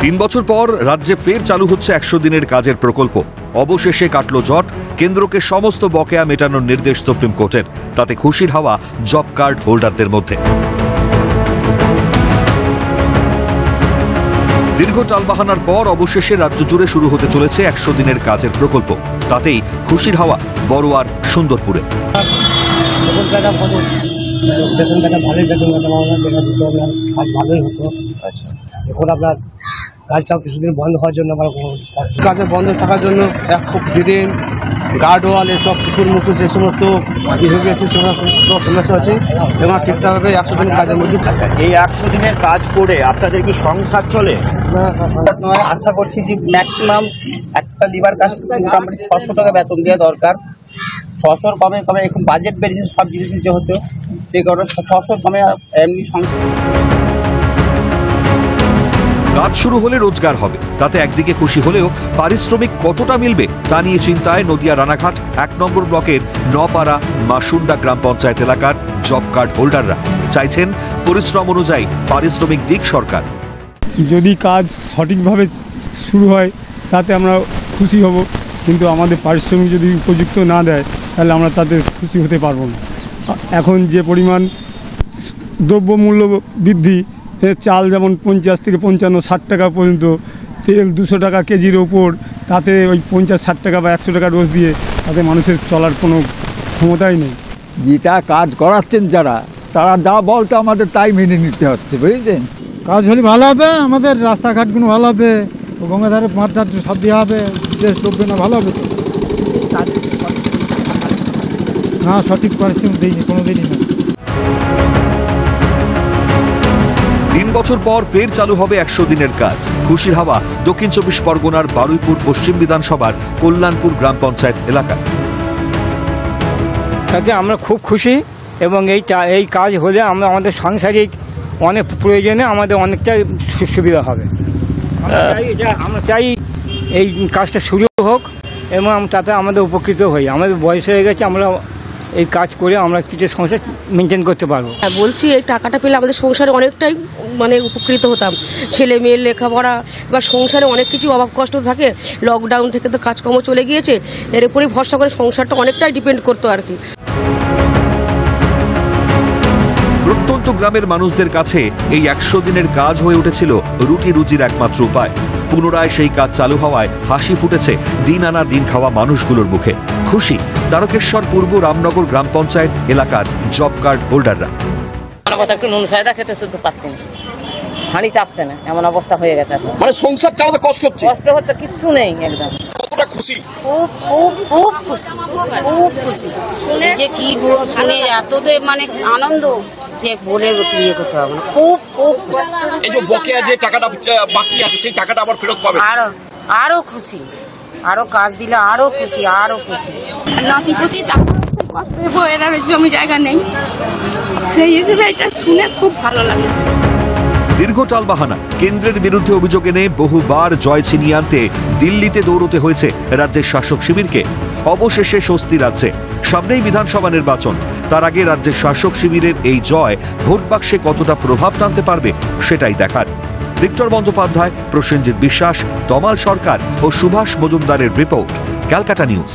3 বছর পর রাজ্যে ফের চালু হচ্ছে 100 দিনের কাজের প্রকল্প। অবশেষে কাটল জট, কেন্দ্রকে সমস্ত বকেয়া মেটানোর নির্দেশ সুপ্রিম কোর্টের। তাতে খুশির হাওয়া জব কার্ড হোল্ডারদের মধ্যে। দীর্ঘ টালবাহানার পর অবশেষে রাজ্য জুড়ে শুরু হতে চলেছে 100 দিনের কাজের প্রকল্প। তাতেই খুশির হাওয়া বড়োয়ার সুন্দরপুরে। এখন আপনার কাজটা কিছুদিন বন্ধ হওয়ার জন্য কাজে বন্ধ থাকার জন্য দিন গার্ডওয়াল এসব কুকুর মুকুর যে সমস্ত সমস্যা আছে এবং ঠিকঠাকভাবে 100 দিন কাজের মধ্যে। এই 100 দিনের কাজ করে আপনাদের কি সংসার চলে? আশা করছি যে ম্যাক্সিমাম একটা লিভার কাজ মোটামুটি 600 টাকা বেতন দেওয়া দরকার। 600 কমে কমে এখন বাজেট বেড়েছে সব জিনিসের যেহেতু, সেই কারণে 600 কমে এমনি সংসার। কাজ শুরু হলে রোজগার হবে, তাতে একদিকে খুশি হলেও পারিশ্রমিক কতটা মিলবে তা নিয়ে চিন্তায় নদিয়া রানাঘাট 1 নম্বর ব্লকের নপাড়া মাসুন্ডা গ্রাম পঞ্চায়েত এলাকার জব কার্ড হোল্ডাররা। চাইছেন পরিশ্রম অনুযায়ী পারিশ্রমিক দিক সরকার। যদি কাজ সঠিকভাবে শুরু হয় তাতে আমরা খুশি হব, কিন্তু আমাদের পারিশ্রমিক যদি উপযুক্ত না দেয় তাহলে আমরা তাতে খুশি হতে পারবো না। এখন যে পরিমাণ দ্রব্যমূল্য বৃদ্ধি, চাল যেমন 50 থেকে 55, 60 টাকা পর্যন্ত, তেল 200 টাকা কেজির ওপর, তাতে ওই 50, 60 টাকা বা 100 টাকা রোজ দিয়ে তাতে মানুষের চলার কোনো ক্ষমতাই নেই। যেটা কাজ করাচ্ছেন যারা, তারা যা বলতে আমাদের তাই মেনে নিতে হচ্ছে, বুঝেছেন? কাজ হলে ভালো হবে, আমাদের রাস্তাঘাটগুলো ভালো হবে, গঙ্গাধারে মাঠ টাট সব দেওয়া হবে, দেশ ডুববে না, ভালো হবে তো। না, সঠিক পারিশ্রমিক দিইনি, কোনো দিনই না। 3 বছর পর ফের চালু হবে 100 দিনের কাজ। খুশির হাওয়া দক্ষিণ 24 পরগনার বারুইপুর পশ্চিম বিধানসভার কল্যাণপুর গ্রাম পঞ্চায়েত এলাকায়। তাতে আমরা খুব খুশি, এবং এই কাজ হলে আমরা আমাদের সাংসারিক অনেক প্রয়োজনে আমাদের অনেকটা সুবিধা হবে। আমরা চাই এই কাজটা শুরু হোক এবং তাতে আমাদের উপকৃত হই। আমাদের বয়স হয়ে গেছে, আমরা এই কাজ করে আমরা কিছু সংসার মেনটেন করতে পারবো। বলছি এই টাকাটা পেলে আমাদের সংসারে অনেকটাই উপকৃত হতাম। ছেলে মেয়ের লেখাপড়া, এবার সংসারে অনেক কিছু অভাব কষ্ট থাকে। লকডাউন থেকে তো কাজকর্ম চলে গিয়েছে, এর উপরেই ভরসা করে সংসারটা অনেকটাই ডিপেন্ড করতো আর কি। প্রত্যন্ত গ্রামের মানুষদের কাছে এই 100 দিনের কাজ হয়ে উঠেছিল রুটি রুজির একমাত্র উপায়। পুনরায় সেই কাজ চালু হওয়ায় হাসি ফুটেছে দিন আনা দিন খাওয়া মানুষগুলোর মুখে। খুশি তারকেশ্বর পূর্ব রামনগর গ্রাম পঞ্চায়েত এলাকার জব কার্ড হোল্ডাররা। একটু নুন সায়দা খেতে শুধু পাচ্ছেন, হাঁড়ি চাপছে না, এমন অবস্থা হয়ে গেছে। মানে সংসার চালাতে কষ্ট হচ্ছে, কিচ্ছু নেই একদম। খুশি, খুব খুব খুব খুশি, খুব খুশি শুনে যে কি শুনে এত মানে আনন্দ যে বলে ইয়ে করতে হবে না। খুব খুব খুশি। এই যে বকেয়া যে টাকাটা বাকি আছে সেই টাকাটা আবার ফেরত পাবে, আরো খুশি, আরো কাজ দিলে আরো খুশি, আরো খুশি। নাতিপুতি বইয়ের জমি জায়গা নেই, সেই হিসেবে এটা শুনে খুব ভালো লাগে। দীর্ঘ টালবাহানা, কেন্দ্রের বিরুদ্ধে অভিযোগ এনে বহুবার জয় ছিনিয়ে আনতে দিল্লিতে দৌড়তে হয়েছে রাজ্যের শাসক শিবিরকে। অবশেষে স্বস্তি রাজ্যে। সামনেই বিধানসভা নির্বাচন, তার আগে রাজ্যের শাসক শিবিরের এই জয় ভোট বাক্সে কতটা প্রভাব টানতে পারবে সেটাই দেখার। ভিক্টর বন্দ্যোপাধ্যায়, প্রসেনজিৎ বিশ্বাস, তমাল সরকার ও সুভাষ মজুমদারের রিপোর্ট, ক্যালকাটা নিউজ।